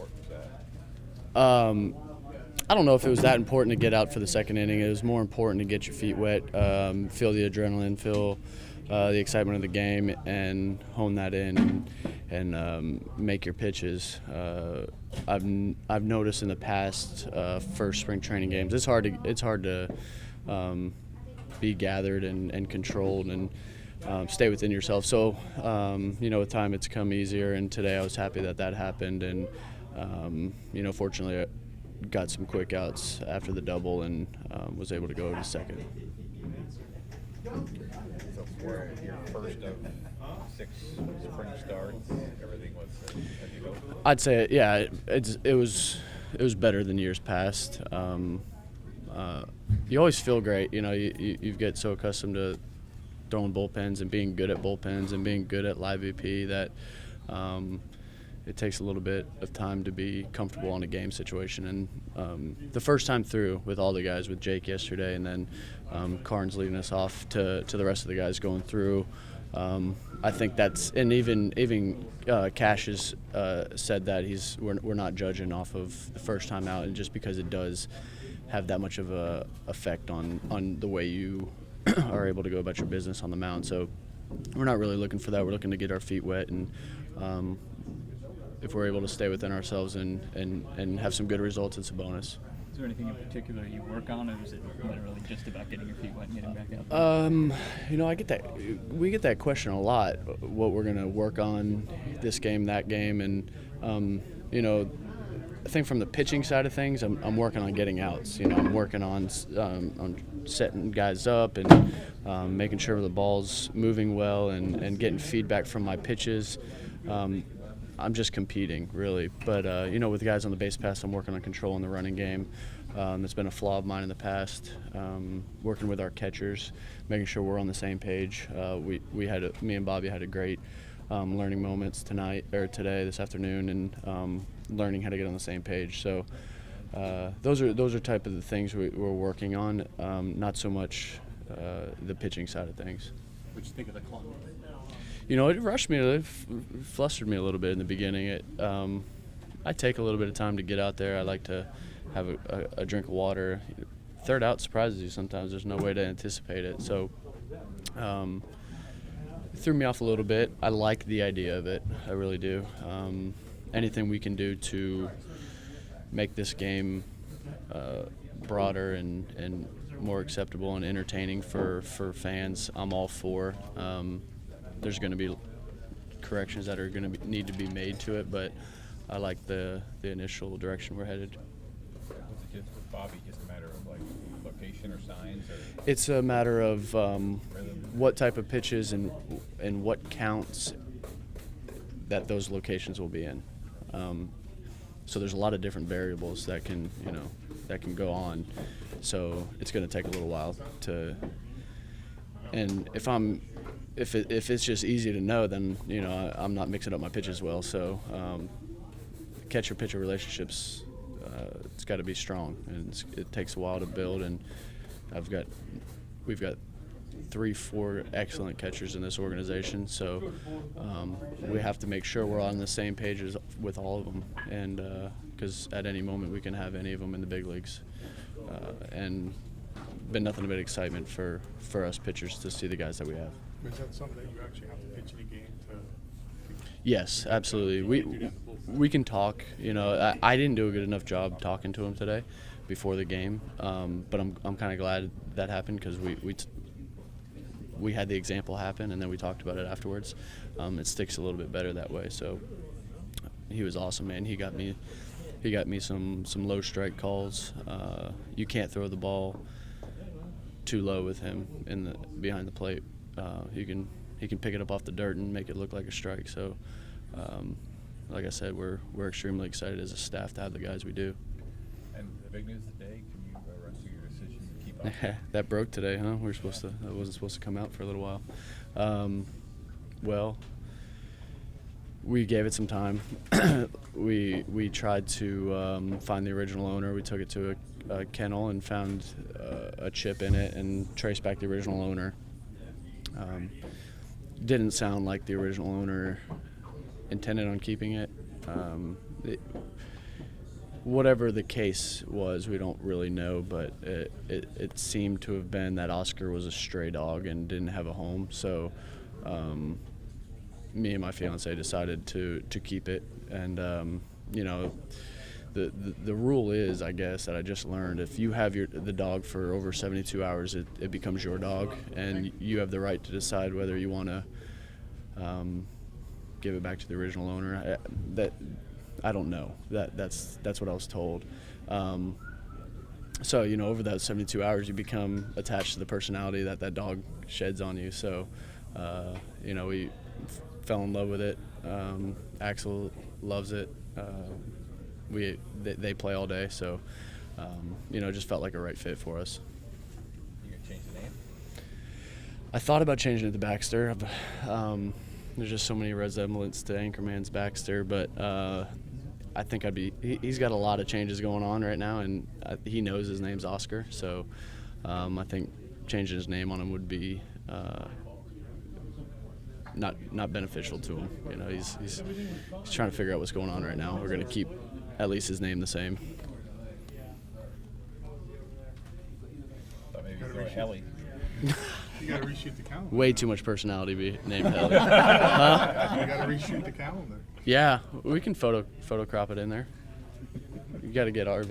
important was that? I don't know if it was that important to get out for the second inning. It was more important to get your feet wet, feel the adrenaline, feel the excitement of the game, and hone that in and make your pitches. I've noticed in the past first spring training games, it's hard to be gathered and controlled and stay within yourself. So with time it's come easier, and today I was happy that happened, and fortunately I got some quick outs after the double and was able to go to second. So for your first of 6 spring starts, everything was as you hoped? I'd say, yeah, it was better than years past. You always feel great, you get so accustomed to throwing bullpens and being good at bullpens and being good at live VP that it takes a little bit of time to be comfortable in a game situation. And the first time through with all the guys, with Jake yesterday, and then Karn's leading us off to the rest of the guys going through, I think that's, and even Cash has said that we're not judging off of the first time out, and just because it does have that much of a effect on the way you are able to go about your business on the mound. So we're not really looking for that. We're looking to get our feet wet, and if we're able to stay within ourselves and have some good results, it's a bonus. Is there anything in particular you work on, or is it literally just about getting your feet wet and getting back out? We get that question a lot, what we're going to work on this game, that game, and I think from the pitching side of things, I'm working on getting outs. I'm working on setting guys up and making sure the ball's moving well and getting feedback from my pitches. I'm just competing, really. But, with the guys on the base pass, I'm working on controlling the running game. That's been a flaw of mine in the past. Working with our catchers, making sure we're on the same page. Me and Bobby had a great learning moments today, this afternoon, and learning how to get on the same page. So those are type of the things we're working on, not so much the pitching side of things. What'd you think of the club? It rushed me. It flustered me a little bit in the beginning. I take a little bit of time to get out there. I like to have a drink of water. Third out surprises you sometimes. There's no way to anticipate it. So it threw me off a little bit. I like the idea of it. I really do. Anything we can do to make this game broader and more acceptable and entertaining for fans, I'm all for. There's going to be corrections that are going to need to be made to it, but I like the initial direction we're headed. Was it just with Bobby just a matter of location or signs? Or it's a matter of what type of pitches and what counts that those locations will be in. So there's a lot of different variables that can go on. So it's going to take a little while to. And if it's just easy to know, then I'm not mixing up my pitches well. So catcher-pitcher relationships, it's got to be strong, and it takes a while to build. And we've got 3-4 excellent catchers in this organization, so we have to make sure we're on the same page with all of them, and because at any moment we can have any of them in the big leagues, and been nothing but excitement for us pitchers to see the guys that we have. Is that something that you actually have to pitch in a game to? Yes, absolutely. We can talk. I didn't do a good enough job talking to him today before the game, but I'm kind of glad that happened, because we had the example happen, and then we talked about it afterwards. It sticks a little bit better that way. So he was awesome, man. He got me some low strike calls. You can't throw the ball too low with him behind the plate. He can pick it up off the dirt and make it look like a strike. So, like I said, we're extremely excited as a staff to have the guys we do. And the big news today, can you run through your decision to keep up? That broke today, huh? That wasn't supposed to come out for a little while. Well, we gave it some time. we tried to find the original owner. We took it to a kennel and found a chip in it and traced back the original owner. Didn't sound like the original owner intended on keeping it. whatever the case was, we don't really know, but it seemed to have been that Oscar was a stray dog and didn't have a home. So me and my fiance decided to keep it, and you know, the rule is, I guess, that I just learned, if you have the dog for over 72 hours, it becomes your dog, and you have the right to decide whether you want to give it back to the original owner. I don't know. That's what I was told. So, you know, over that 72 hours, you become attached to the personality that dog sheds on you. So, you know, we fell in love with it. Axel loves it. They play all day, so you know, it just felt like a right fit for us. You gonna change the name? I thought about changing it to Baxter. There's just so many resemblance to Anchorman's Baxter, but I think he's got a lot of changes going on right now, and he knows his name's Oscar, so I think changing his name on him would be not beneficial to him. You know, he's trying to figure out what's going on right now. We're gonna keep at least his name the same. Thought maybe throw Ellie. You gotta reshoot the calendar. Way too much personality to be named Ellie. You gotta reshoot the calendar. Yeah, we can photo crop it in there. You got to get RV.